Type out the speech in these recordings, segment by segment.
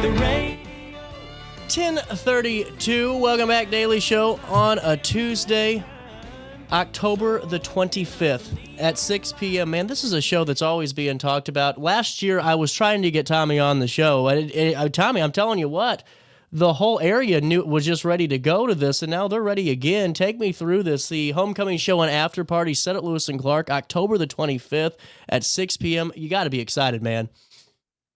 The rain. 10:32. Welcome back, Daily Show on a Tuesday, October the 25th at 6 p.m. Man, this is a show that's always being talked about. Last year, I was trying to get Tommy on the show. Tommy, I'm telling you what, the whole area was just ready to go to this, and now they're ready again. Take me through this. The homecoming show and after party set at Lewis and Clark, October the 25th at 6 p.m. You got to be excited, man.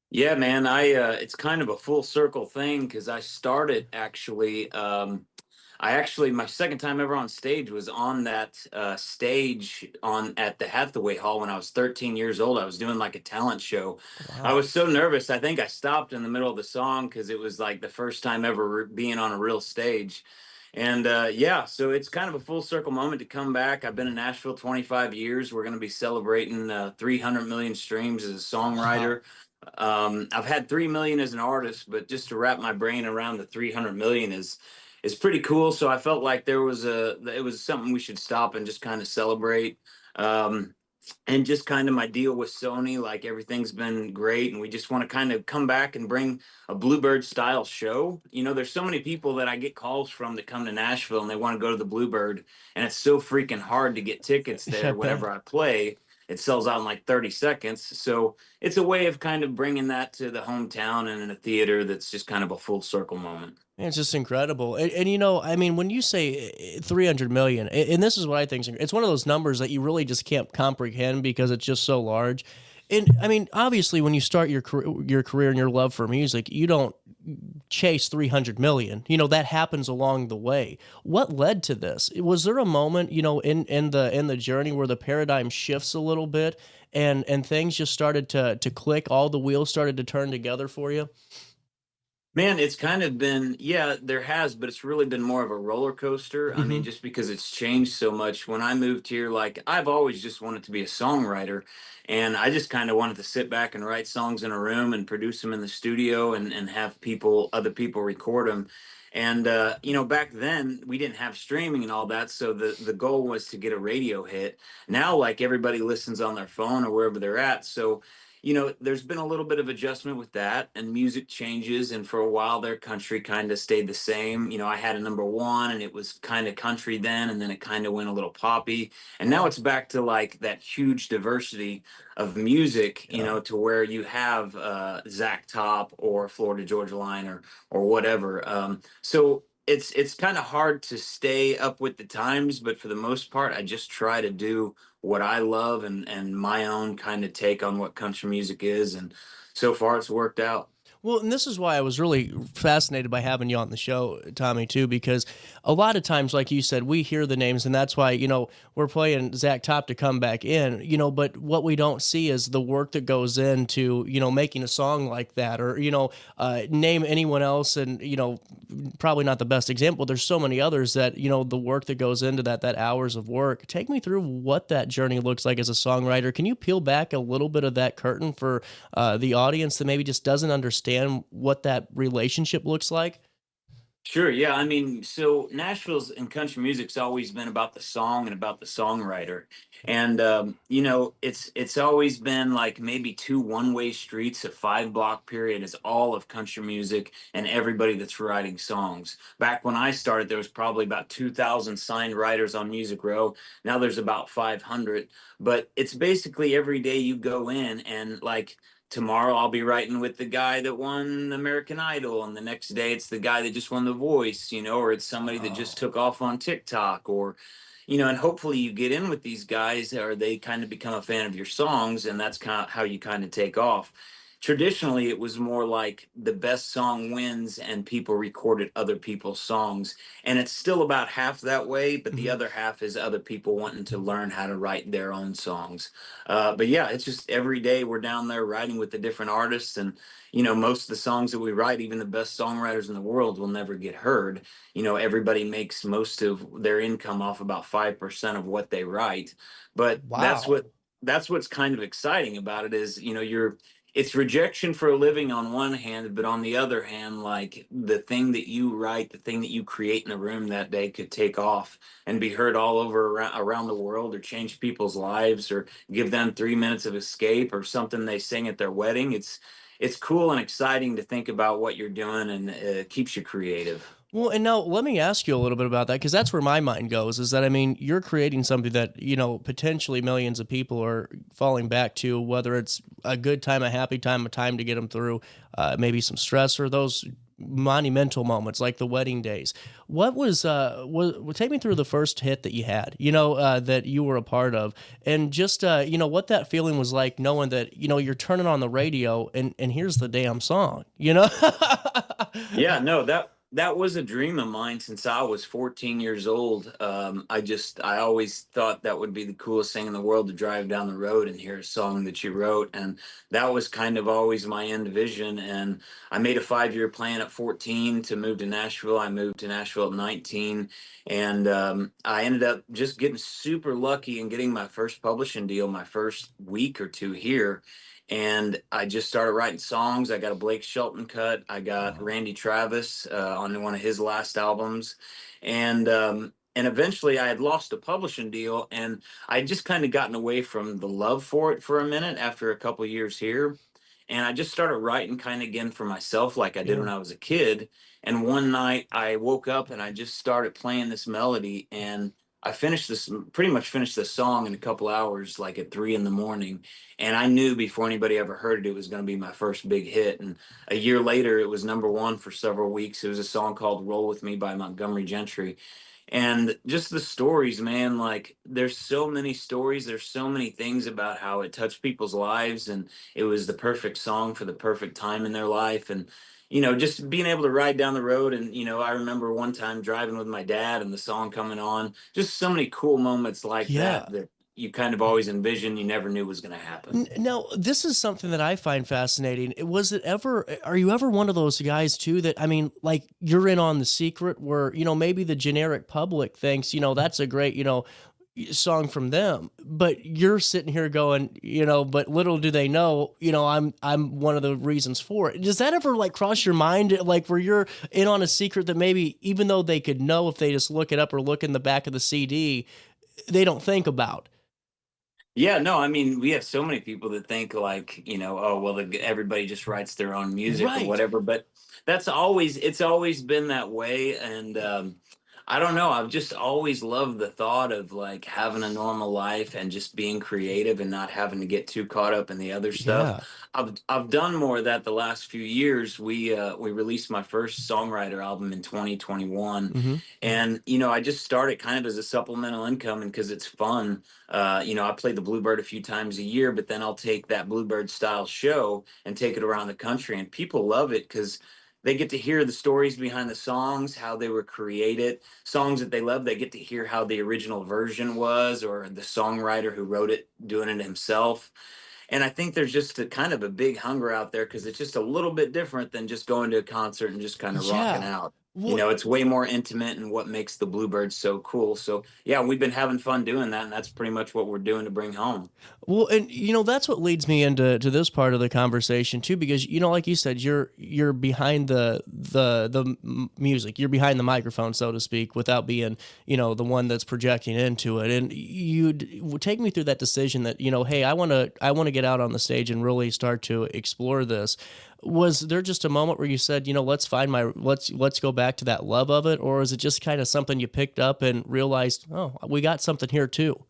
Yeah, man, it's kind of a full circle thing because I started actually. My second time ever on stage was on that stage on at the Hathaway Hall when I was 13 years old. I was doing like a talent show. I Wow. was so nervous. I think I stopped in the middle of the song because it was like the first time ever being on a real stage. And yeah, so it's kind of a full circle moment to come back. I've been in Nashville 25 years. We're going to be celebrating 300 million streams as a Wow. songwriter. I've had 3 million as an artist, but just to wrap my brain around the 300 million is pretty cool. So I felt like it was something we should stop and just kind of celebrate. Um, and just kind of my deal with Sony, like everything's been great, and we just want to kind of come back and bring a Bluebird style show. You know, there's so many people that I get calls from that come to Nashville and they want to go to the Bluebird, and it's so freaking hard to get tickets I there bet. whenever I play. It sells out in like 30 seconds. So it's a way of kind of bringing that to the hometown and in a theater that's just kind of a full circle moment. It's just incredible. And I mean, when you say 300 million, and this is what I think, it's one of those numbers that you really just can't comprehend because it's just so large. And I mean, obviously, when you start your career and your love for music, you don't chase 300 million. That happens along the way. What led to this? Was there a moment, in the journey where the paradigm shifts a little bit and things just started to click, all the wheels started to turn together for you? Man, it's kind of been, yeah, there has, but it's really been more of a roller coaster. I mean, Hmm. just because it's changed so much. When I moved here, like I've always just wanted to be a songwriter, and I just kind of wanted to sit back and write songs in a room and produce them in the studio and have other people record them. And back then we didn't have streaming and all that, so the goal was to get a radio hit. Now, like everybody listens on their phone or wherever they're at, so there's been a little bit of adjustment with that, and music changes. And for a while, their country kind of stayed the same. I had a number one, and it was kind of country then, and then it kind of went a little poppy. And now it's back to like that huge diversity of music, Yeah. to where you have Zach Top or Florida Georgia Line or whatever. So it's kind of hard to stay up with the times, but for the most part, I just try to do what I love and my own kind of take on what country music is, and so far it's worked out. Well, and this is why I was really fascinated by having you on the show, Tommy, too, because a lot of times, like you said, we hear the names, and that's why, we're playing Zach Top to come back in, but what we don't see is the work that goes into, making a song like that, or, name anyone else, and, probably not the best example. There's so many others that, the work that goes into that hours of work. Take me through what that journey looks like as a songwriter. Can you peel back a little bit of that curtain for the audience that maybe just doesn't understand what that relationship looks like? Sure. Yeah. I mean, so Nashville's and country music's always been about the song and about the songwriter, and it's always been like maybe two one-way streets. A 5 block period is all of country music and everybody that's writing songs. Back when I started, there was probably about 2,000 signed writers on Music Row. Now there's about 500, but it's basically every day you go in and like tomorrow I'll be writing with the guy that won American Idol, and the next day it's the guy that just won The Voice, or it's somebody that just Oh. took off on TikTok, or and hopefully you get in with these guys, or they kind of become a fan of your songs, and that's kind of how you kind of take off. Traditionally, it was more like the best song wins, and people recorded other people's songs. And it's still about half that way, but the Mhm. other half is other people wanting to learn how to write their own songs. But yeah, it's just every day we're down there writing with the different artists. And, most of the songs that we write, even the best songwriters in the world, will never get heard. Everybody makes most of their income off about 5% of what they write. But Wow. that's what's kind of exciting about it is, it's rejection for a living on one hand, but on the other hand, like the thing that you write, the thing that you create in a room that day could take off and be heard all over around the world, or change people's lives, or give them 3 minutes of escape, or something they sing at their wedding. it's cool and exciting to think about what you're doing, and it keeps you creative. Well, and now let me ask you a little bit about that because that's where my mind goes. Is that I mean, you're creating something that potentially millions of people are falling back to, whether it's a good time, a happy time, a time to get them through, maybe some stress or those monumental moments like the wedding days. What take me through the first hit that you had, that you were a part of, and just what that feeling was like, knowing that you're turning on the radio and here's the damn song, Yeah, no, that was a dream of mine since I was 14 years old. I always thought that would be the coolest thing in the world to drive down the road and hear a song that you wrote, and that was kind of always my end vision. And I made a 5-year plan at 14 to move to Nashville. I moved to Nashville at 19, and I ended up just getting super lucky and getting my first publishing deal my first week or two here, and I just started writing songs. I got a Blake Shelton cut. I got Wow. Randy Travis on one of his last albums, and eventually I had lost a publishing deal, and I just kind of gotten away from the love for it for a minute after a couple years here, and I just started writing kind of again for myself, like I did Yeah. when I was a kid. And one night I woke up and I just started playing this melody, and I finished this pretty much finished this song in a couple hours, like at 3 in the morning, and I knew before anybody ever heard it, it was going to be my first big hit. And a year later, it was number one for several weeks. It was a song called "Roll with Me" by Montgomery Gentry. And just the stories, man, like there's so many stories, there's so many things about how it touched people's lives, and it was the perfect song for the perfect time in their life. And just being able to ride down the road, and I remember one time driving with my dad and the song coming on, just so many cool moments like Yeah. that you kind of always envisioned, you never knew was going to happen. Now, this is something that I find fascinating. Are you ever one of those guys too that, I mean, like you're in on the secret where, maybe the generic public thinks, that's a great, song from them, but you're sitting here going, but little do they know, I'm one of the reasons for it. Does that ever like cross your mind, like where you're in on a secret that maybe even though they could know if they just look it up or look in the back of the CD, they don't think about? Yeah, no, I mean, we have so many people that think like, oh, well, everybody just writes their own music or Right. whatever, but it's always been that way. And I don't know, I've just always loved the thought of like having a normal life and just being creative and not having to get too caught up in the other stuff. Yeah. I've done more of that the last few years. We released my first songwriter album in 2021, Mhm. and I just started kind of as a supplemental income and because it's fun. I play the Bluebird a few times a year, but then I'll take that Bluebird style show and take it around the country, and people love it because they get to hear the stories behind the songs, how they were created. Songs that they love, they get to hear how the original version was, or the songwriter who wrote it doing it himself. And I think there's just a kind of a big hunger out there because it's just a little bit different than just going to a concert and just kind of rocking Yeah. out. Well, It's way more intimate, and what makes the Bluebirds so cool. So yeah, we've been having fun doing that, and that's pretty much what we're doing to bring home. well, and that's what leads me into this part of the conversation too, because like you said, you're behind the music, you're behind the microphone, so to speak, without being the one that's projecting into it. And take me through that decision that hey, I want to get out on the stage and really start to explore this. Was there just a moment where you said, let's go back to that love of it, or is it just kind of something you picked up and realized, oh, we got something here too?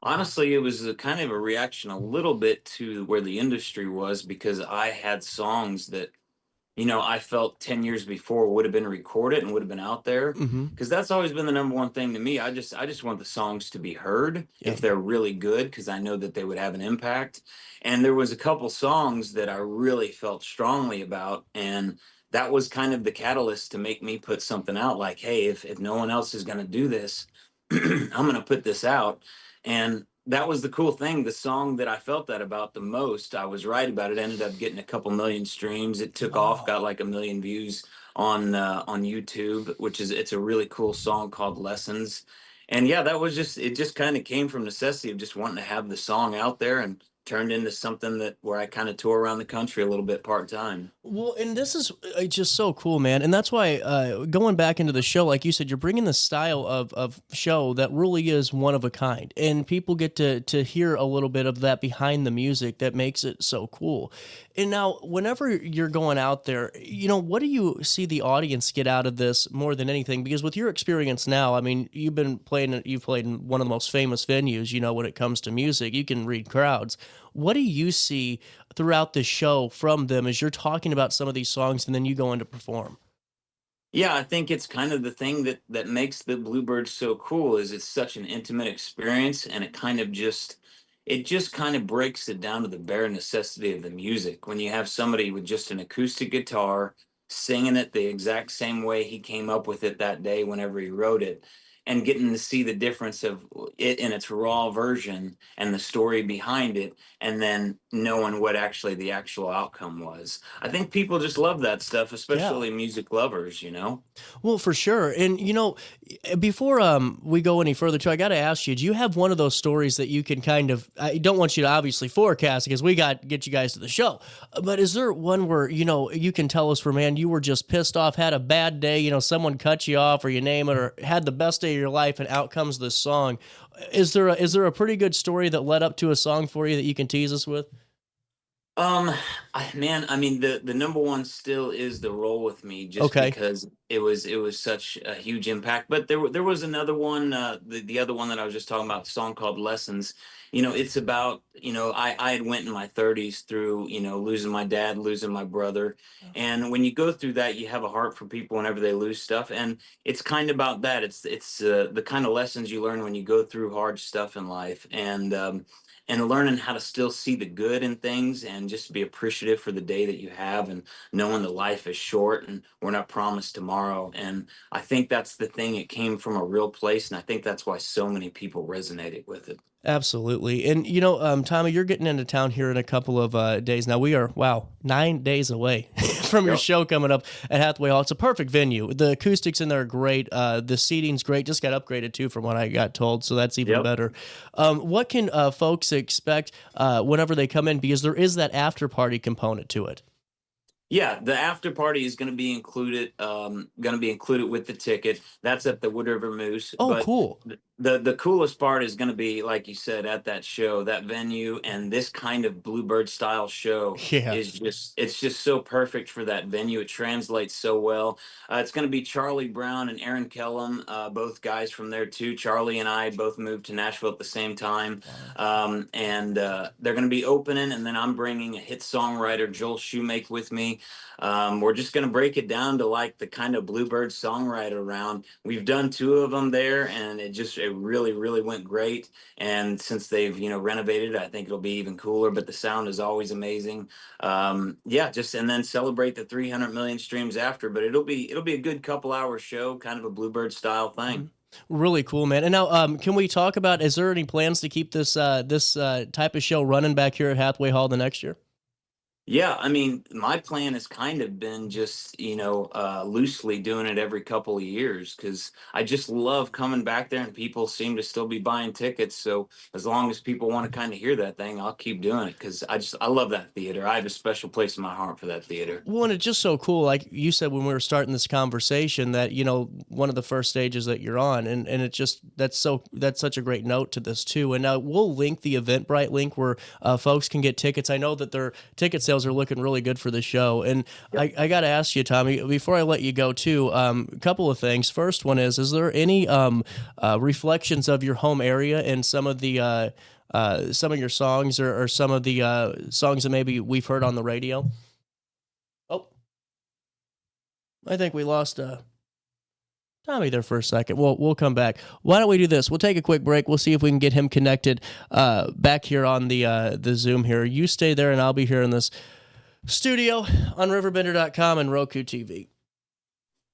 Honestly, it was a kind of a reaction a little bit to where the industry was, because I had songs that I felt 10 years before would have been recorded and would have been out there. Mm-hmm. Because that's always been the number one thing to me. I just want the songs to be heard Yeah. if they're really good, because I know that they would have an impact. And there was a couple songs that I really felt strongly about. And that was kind of the catalyst to make me put something out like, hey, if no one else is going to do this, I'm going to put this out. And that was the cool thing. The song that I felt that about the most, I was right about it, ended up getting a couple million streams. It took off, Wow. got like a million views on YouTube, which is it's a really cool song called Lessons. And yeah, that was just it just kind of came from necessity of just wanting to have the song out there, and turned into something that where I kind of tour around the country a little bit part time. Well, and this is just so cool, man. And that's why going back into the show, like you said, you're bringing the style of show that really is one of a kind, and people get to hear a little bit of that behind the music that makes it so cool. And now, whenever you're going out there, what do you see the audience get out of this more than anything? Because with your experience now, I mean, you've played in one of the most famous venues. When it comes to music, you can read crowds. What do you see throughout the show from them as you're talking about some of these songs and then you go in to perform? Yeah, I think it's kind of the thing that makes the Bluebirds so cool is it's such an intimate experience, and it just kind of breaks it down to the bare necessity of the music. When you have somebody with just an acoustic guitar singing it the exact same way he came up with it that day whenever he wrote it, and getting to see the difference of it in its raw version and the story behind it, and then knowing what actually the actual outcome was. I think people just love that stuff, Yeah. especially music lovers. Well, for sure. And before we go any further too, I got to ask you, do you have one of those stories that you can kind of, I don't want you to obviously forecast because we got to get you guys to the show, but is there one where, you can tell us where, man, you were just pissed off, had a bad day, someone cut you off or you name it, or had the best day of your life and out comes this song. Is there a pretty good story that led up to a song for you that you can tease us with? Um, man, I mean, the number one still is the Roll with Me, just Okay. because it was such a huge impact. But there was another one, the other one that I was just talking about, a song called Lessons. It's about, I had went in my 30s through, losing my dad, losing my brother, and when you go through that, you have a heart for people whenever they lose stuff, and it's kind of about that. It's the kind of lessons you learn when you go through hard stuff in life, and learning how to still see the good in things and just be appreciative for the day that you have, and knowing that life is short and we're not promised tomorrow. And I think that's the thing. It came from a real place, and I think that's why so many people resonated with it. Absolutely. And, Tommy, you're getting into town here in a couple of days. Now, we are, wow, 9 days away from your Yep. show coming up at Hathaway Hall. It's a perfect venue. The acoustics in there are great. The seating's great. Just got upgraded, too, from what I got told. So that's even Yep. better. What can folks expect whenever they come in? Because there is that after party component to it. Yeah, the after party is going to be included with the ticket. That's at the Wood River Moose. Oh, But cool. the coolest part is going to be, like you said, at that show, that venue, and this kind of Bluebird style show Yeah. is just so perfect for that venue. It translates so well. It's going to be Charlie Brown and Aaron Kellum, both guys from there too. Charlie and I both moved to Nashville at the same time, Wow. and they're going to be opening, and then I'm bringing a hit songwriter, Joel Shoemake, with me. We're just going to break it down to like the kind of Bluebird songwriter round. We've done two of them there, and it really, really went great. And since they've, renovated it, I think it'll be even cooler, but the sound is always amazing. Yeah, just, and then celebrate the 300 million streams after, but it'll be a good couple hour show, kind of a Bluebird style thing. Mhm. Really cool, man. And now, can we talk about? Is there any plans to keep this type of show running back here at Hathaway Hall the next year? Yeah, I mean, my plan has kind of been just, loosely doing it every couple of years, because I just love coming back there and people seem to still be buying tickets. So as long as people want to kind of hear that thing, I'll keep doing it, because I love that theater. I have a special place in my heart for that theater. Well, and it's just so cool. Like you said when we were starting this conversation, that one of the first stages that you're on, and it just that's such a great note to this too. And now we'll link the Eventbrite link where folks can get tickets. I know that their ticket sales are looking really good for the show. And I got to ask you, Tommy, before I let you go too, a couple of things. First one is there any reflections of your home area in some of your songs, or some of the songs that maybe we've heard on the radio? Oh, I think we lost Tommy there for a second. We'll come back. Why don't we do this? We'll take a quick break. We'll see if we can get him connected back here on the Zoom here. You stay there, and I'll be here in this studio on RiverBender.com and Roku TV.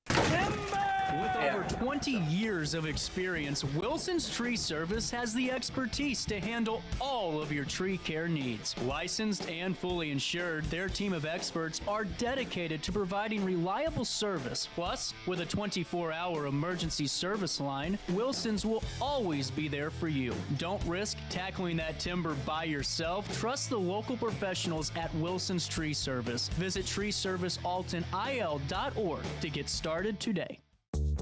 With over 20 20 years of experience, Wilson's Tree Service has the expertise to handle all of your tree care needs. Licensed and fully insured, their team of experts are dedicated to providing reliable service. Plus, with a 24-hour emergency service line, Wilson's will always be there for you. Don't risk tackling that timber by yourself. Trust the local professionals at Wilson's Tree Service. Visit treeservicealtonil.org to get started today.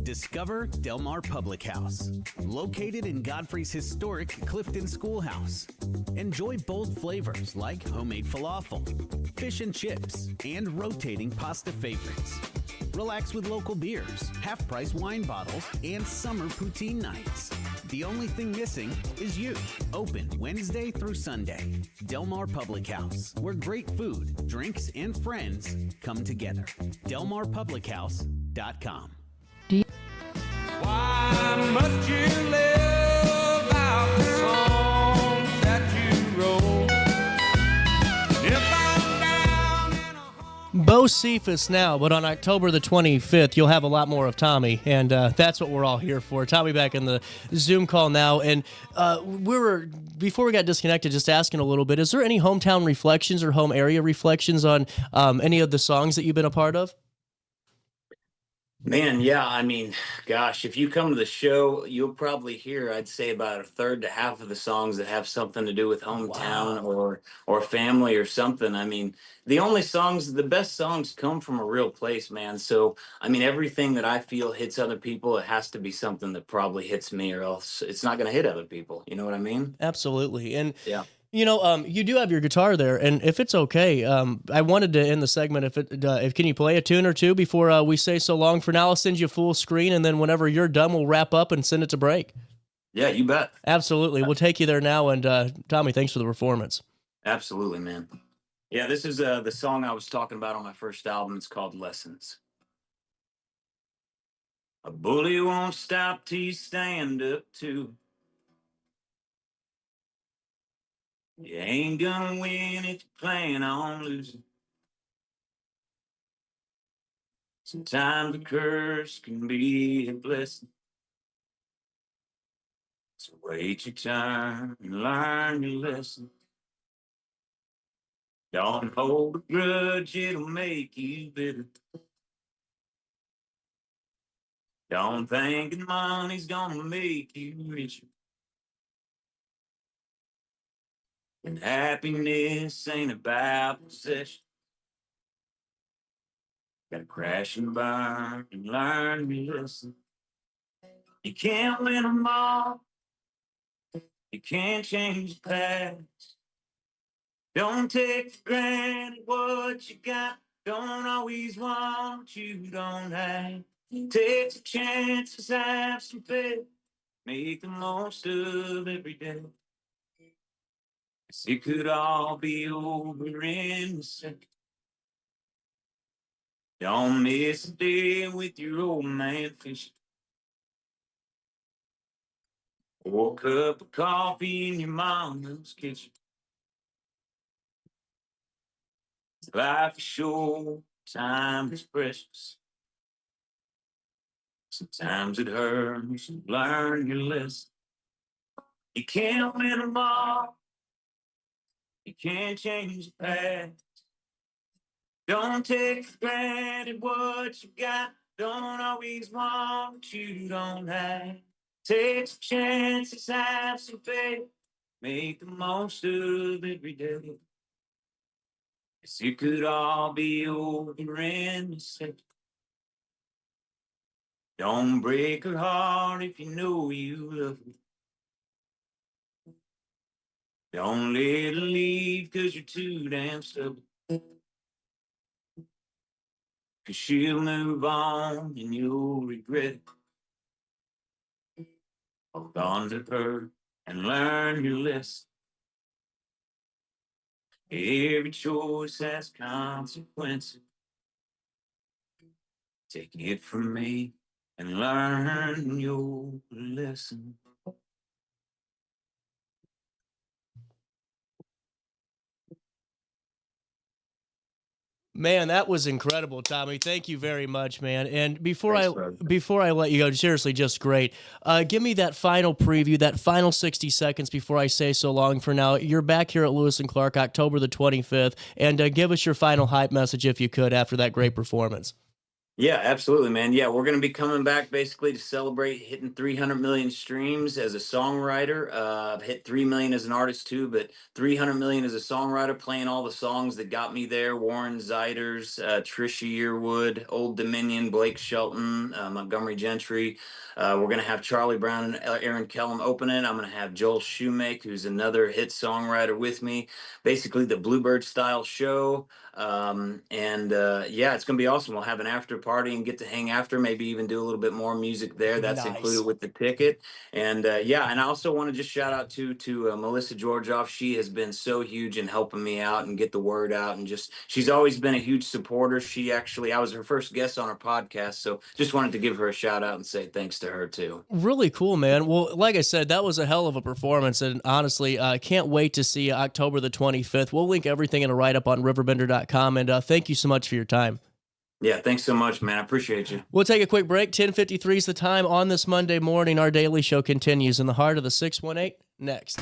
Discover Del Mar Public House, located in Godfrey's historic Clifton Schoolhouse. Enjoy bold flavors like homemade falafel, fish and chips, and rotating pasta favorites. Relax with local beers, half-price wine bottles, and summer poutine nights. The only thing missing is you. Open Wednesday through Sunday. Del Mar Public House, where great food, drinks, and friends come together. DelMarPublicHouse.com. Why must you live out the songs that you wrote? If I'm down in a Bo Cephas now, but on October the 25th, you'll have a lot more of Tommy, and that's what we're all here for. Tommy back in the Zoom call now, and before we got disconnected, just asking a little bit, is there any hometown reflections or home area reflections on any of the songs that you've been a part of? Man, yeah, I mean, gosh, if you come to the show, you'll probably hear, I'd say, about a third to half of the songs that have something to do with hometown or family or something. I mean, the best songs come from a real place, man. So, I mean, everything that I feel hits other people, it has to be something that probably hits me, or else it's not going to hit other people. You know what I mean? Absolutely. And Yeah. you do have your guitar there, and if it's okay, I wanted to end the segment. If can you play a tune or two before we say so long for now? I'll send you a full screen, and then whenever you're done, we'll wrap up and send it to break. Yeah, you bet. Absolutely, we'll take you there now. And Tommy, thanks for the performance. Absolutely, man. Yeah, this is the song I was talking about on my first album. It's called Lessons. A bully won't stop till you stand up to. You ain't gonna win if you plan on losing. Sometimes a curse can be a blessing. So wait your turn and learn your lesson. Don't hold a grudge, it'll make you bitter. Don't think that money's gonna make you richer. And happiness ain't about possession. Gotta crash and burn and learn your lesson. You can't win them all. You can't change the past. Don't take for granted what you got. Don't always want what you don't have. Take some chances, have some faith. Make the most of every day. 'Cause it could all be over in a second. Don't miss a day with your old man fishing. Or a cup of coffee in your mama's kitchen. Life is short, time is precious. Sometimes it hurts to learn your lesson. You can't win them all. You can't change the past. Don't take for granted what you got. Don't always want what you don't have. Take some chances, have some faith. Make the most of every day. 'Cause it could all be over in a second. Don't break her heart if you know you love her. Don't let her leave 'cause you're too damn stubborn. 'Cause she'll move on and you'll regret it. Hold on to her and learn your lesson. Every choice has consequences. Take it from me and learn your lesson. Man, that was incredible, Tommy. Thank you very much, man. And before Thanks, bud. I let you go, seriously, just great. Give me that final preview, that final 60 seconds before I say so long for now. You're back here at Lewis and Clark, October the 25th, and give us your final hype message if you could after that great performance. Yeah, absolutely, man. Yeah, we're going to be coming back basically to celebrate hitting 300 million streams as a songwriter. I've hit 3 million as an artist too, but 300 million as a songwriter, playing all the songs that got me there. Warren Ziders, Trisha Yearwood, Old Dominion, Blake Shelton, Montgomery Gentry. We're going to have Charlie Brown and Aaron Kellum opening. I'm going to have Joel Shoemake, who's another hit songwriter with me. Basically the Bluebird style show. Yeah, it's gonna be awesome. We'll have an after party and get to hang after, maybe even do a little bit more music there. That's Nice. included with the ticket. And yeah, and I also want to just shout out to Melissa Georgioff. She has been so huge in helping me out and get the word out, and just she's always been a huge supporter. I was her first guest on her podcast, so just wanted to give her a shout out and say thanks to her too. Really cool, man. Well, like I said, that was a hell of a performance, and honestly, can't wait to see you October the 25th. We'll link everything in a write-up on RiverBender.com, and thank you so much for your time. Yeah, thanks so much, man. I appreciate you. We'll take a quick break. 10:53 is the time on this Monday morning. Our daily show continues in the heart of the 618 next.